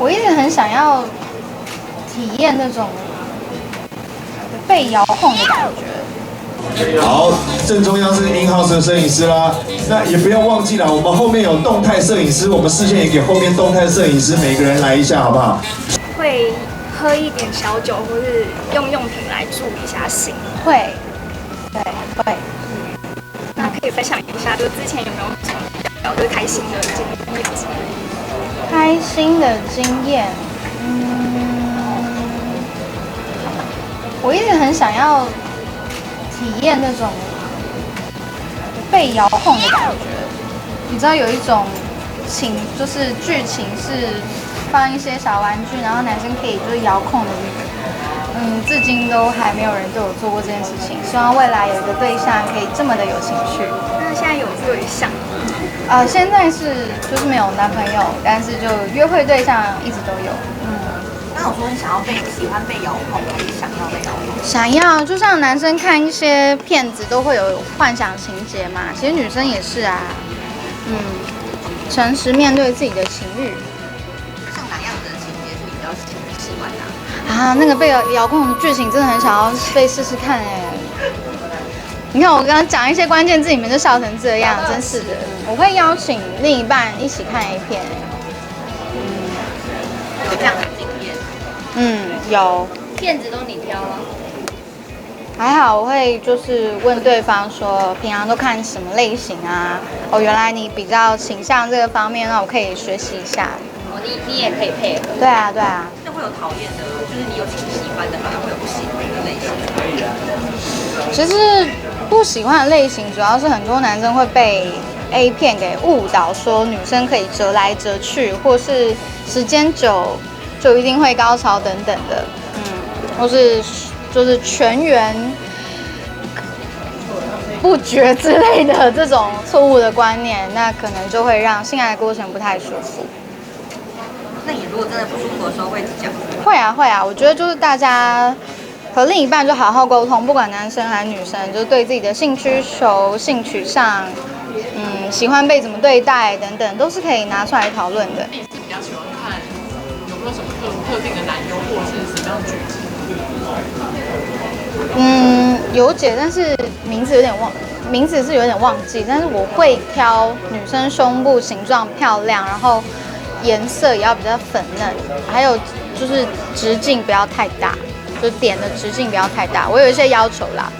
我一直很想要体验那种被遥控的感觉。好，正中央是in-house的摄影师啦，那也不要忘记了，我们后面有动态摄影师，我们视线也给后面动态摄影师每个人来一下，好不好？会喝一点小酒，或是用用品来助一下兴。会，对，会。那可以分享一下，就之前有没有什么比较就是开心的经验之类的？开心的经验，我一直很想要体验那种被遥控的感觉。你知道有一种就是剧情是放一些小玩具，然后男生可以就是遥控的至今都还没有人对我做过这件事情。希望未来有一个对象可以这么的有情趣。那现在有对象？现在就是没有男朋友，但是就约会对象一直都有。那我说你喜欢被遥控，还是想要被遥控？想要，就像男生看一些片子都会有幻想情节嘛，其实女生也是啊。诚实面对自己的情欲。像哪样子的情节是你比较喜欢的？那个被遥控的剧情真的很想要被试试看哎。你看我刚刚讲一些关键字，你们就笑成这样，真是的。我会邀请另一半一起看 A 片。有这样的经验？有。片子都你挑啊？还好，我会就是问对方说，平常都看什么类型啊？原来你比较倾向这个方面，那我可以学习一下。你也可以配合。对啊，对啊。那会有讨厌的，就是你有喜欢的，反而会有不喜欢的类型。其实不喜欢的类型，主要是很多男生会被 A 片给误导，说女生可以折来折去，或是时间久就一定会高潮等等的，或是就是全员不绝之类的这种错误的观念，那可能就会让性爱过程不太舒服。那你如果真的不舒服的时候会讲？会啊，我觉得就是大家和另一半就好好沟通，不管男生还是女生，就是对自己的性需求、性取向，喜欢被怎么对待等等，都是可以拿出来讨论的。你是比较喜欢看有没有什么特定的男优，或者是什么样的剧情？有解，但是名字是有点忘记，但是我会挑女生胸部形状漂亮，然后颜色也要比较粉嫩，还有就是直径不要太大，就点的直径不要太大，我有一些要求啦。